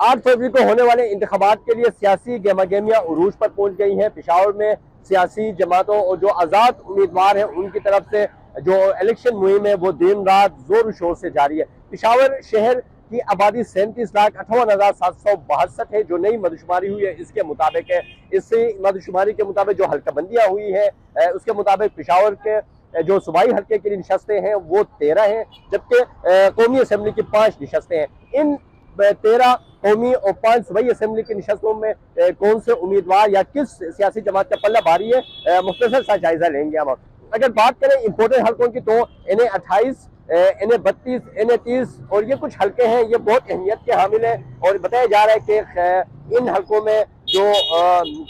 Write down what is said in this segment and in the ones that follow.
8 फरवरी को होने वाले इंतखाबात के लिए सियासी गहमा गहमियाँ उरूज पर पहुंच गई हैं। पेशावर में सियासी जमातों और जो आज़ाद उम्मीदवार हैं उनकी तरफ से जो इलेक्शन मुहिम है वो दिन रात जोर शोर से जारी है। पेशावर शहर की आबादी 37,58,762 है जो नई मदशुमारी हुई है इसके मुताबिक है। इसी मदशुमारी के मुताबिक जो हल्का बंदियाँ हुई है उसके मुताबिक पेशावर के जो सूबाई हल्के की नशस्तें हैं वो 13 हैं, जबकि कौमी असम्बली की 5 नशस्तें हैं। इन 13 कौमी और 5 सूबाई असम्बली की नशस्तों में कौन से उम्मीदवार या किस सियासी जमात का पल्ला भारी है, मुख्तसर सा जायजा लेंगे हम। अगर बात करें इम्पोर्टेंट हल्कों की तो NA 28, NA 32, NA 30 और ये कुछ हल्के हैं, ये बहुत अहमियत के हामिल हैं और बताया जा रहा है कि इन हल्कों में जो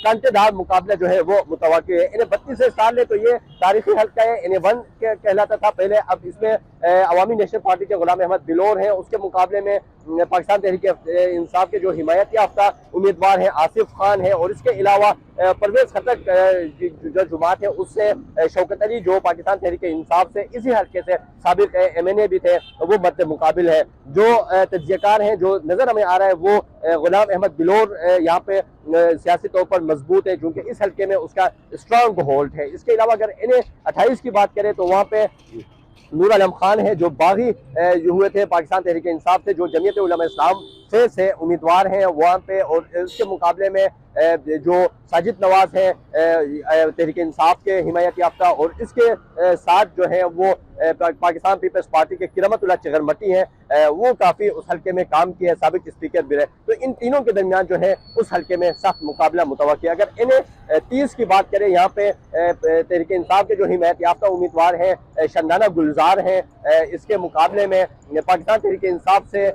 कांटेदार मुकाबला जो है वो मुतवक्किल है। NA 32 से स्टार्ट ले तो ये तारीखी हल्का है, NA 1 कहलाता था पहले, अब इसमें अवामी नेशनल पार्टी के गुलाम अहमद बिलोर हैं। उसके मुकाबले में पाकिस्तान तहरीक इंसाफ के जो हिमायत याफ्ता उम्मीदवार हैं आसिफ खान है और इसके अलावा परवेज खटक जो जुमात है उससे शौकत अली जो पाकिस्तान तहरीक इंसाफ से इसी हल्के से साबिक MNA भी थे वो मद्दे मुकाबिल है। जो तज्जियाकार हैं जो नजर हमें आ रहा है वो गुलाम अहमद बिलोर यहाँ पे सियासी तौर पर मजबूत है क्योंकि इस हल्के में उसका स्ट्रांग होल्ड है। इसके अलावा अगर NA 28 की बात करें तो वहाँ पे नूर आलम खान है जो बागी हुए थे पाकिस्तान तहरीक इंसाफ से, जो जमीयत उलमा इस्लाम से उम्मीदवार हैं वहाँ पे, और इसके मुकाबले में जो साजिद नवाज हैं तहरीक इंसाफ के हिमायत याफ्ता, और इसके साथ जो है वो पाकिस्तान पीपल्स पार्टी के किरमतुल्लाह चगरमटी हैं, वो काफ़ी उस हल्के में काम किया है, साबिक स्पीकर भी रहे। तो इन तीनों के दरमियान जो है उस हल्के में सख्त मुकाबला मुतवक्किल है। अगर NA 30 की बात करें यहाँ पे तहरीक इंसाफ के जो हिमायत याफ्ता उम्मीदवार हैं शंदाना गुलजार हैं, इसके मुकाबले में पाकिस्तान तहरीक इंसाफ से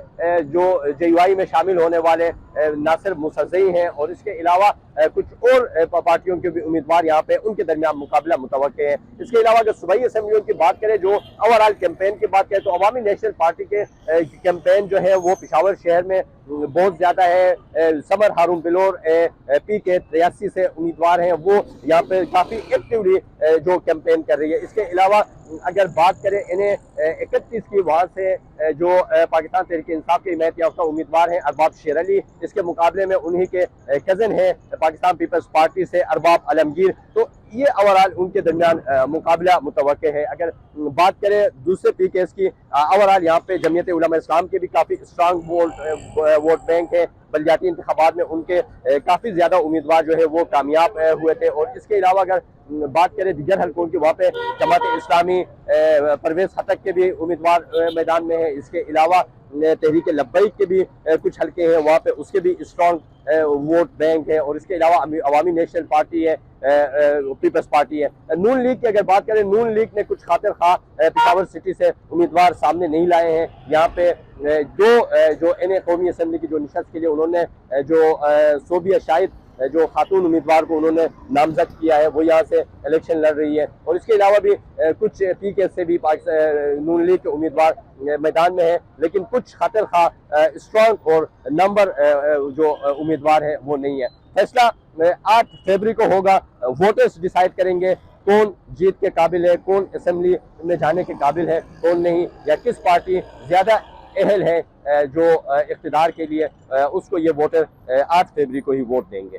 जो JUI में शामिल होने वाले नासिर मुसज़ई हैं, और इसके अलावा कुछ और पार्टियों के भी उम्मीदवार यहाँ पे उनके दरमियान मुकाबला मुतवक्किल है। इसके अलावा अगर सूबाई असम्बलियों की बात करें, जो ओवरऑल कैंपेन की बात करें, तो अवामी नेशनल पार्टी के कैंपेन जो है वो पेशावर शहर में बहुत ज़्यादा है। समर हारून बिलोर PK 83 से उम्मीदवार हैं, वो यहाँ पे काफ़ी एक्टिवली जो कैंपेन कर रही है। इसके अलावा अगर बात करें NA 31 की, वहाँ से जो पाकिस्तान तहरीक इंसाफ के हिमायत याफ्ता उम्मीदवार हैं अरबाब शेर अली, इसके मुकाबले में उन्हीं के कज़न हैं पाकिस्तान पीपल्स पार्टी से अरबाब आलमगीर। तो ये ओवरऑल उनके दरमियान मुकाबला मुतवक्किल है। अगर बात करें दूसरे PKs की, ओवरऑल यहाँ पे जमीयत उलमा इस्लाम के भी काफ़ी स्ट्रांग वोट बैंक है। बलदियाती इंतखाबात में उनके काफ़ी ज़्यादा उम्मीदवार जो है वो कामयाब हुए थे। और इसके अलावा अगर बात करें दीगर हल्कों की, वहाँ पे जमात इस्लामी परवेज खटक के भी उम्मीदवार मैदान में है। इसके अलावा तहरीक लब्बैक के भी कुछ हल्के हैं, वहाँ पे उसके भी स्ट्रॉन्ग वोट बैंक है। और इसके अलावा अवामी नेशनल पार्टी है, पीपल्स पार्टी है। नून लीग की अगर बात करें, नून लीग ने कुछ खातिर खा पेशावर सिटी से उम्मीदवार सामने नहीं लाए हैं। यहाँ पे जो NA कौमी असम्बली की जो नशस्त के लिए उन्होंने जो सोबिया शाहिद जो खातून उम्मीदवार को उन्होंने नामजद किया है वो यहाँ से इलेक्शन लड़ रही है। और इसके अलावा भी कुछ PK से भी नून लीग के उम्मीदवार मैदान में है, लेकिन कुछ खातिर खा स्ट्रॉन्ग और नंबर जो उम्मीदवार है वो नहीं है। फैसला 8 फरवरी को होगा, वोटर्स डिसाइड करेंगे कौन जीत के काबिल है, कौन असम्बली में जाने के काबिल है, कौन नहीं, या किस पार्टी ज़्यादा अहल है जो इख्तिदार के लिए, उसको ये वोटर 8 फरवरी को ही वोट देंगे।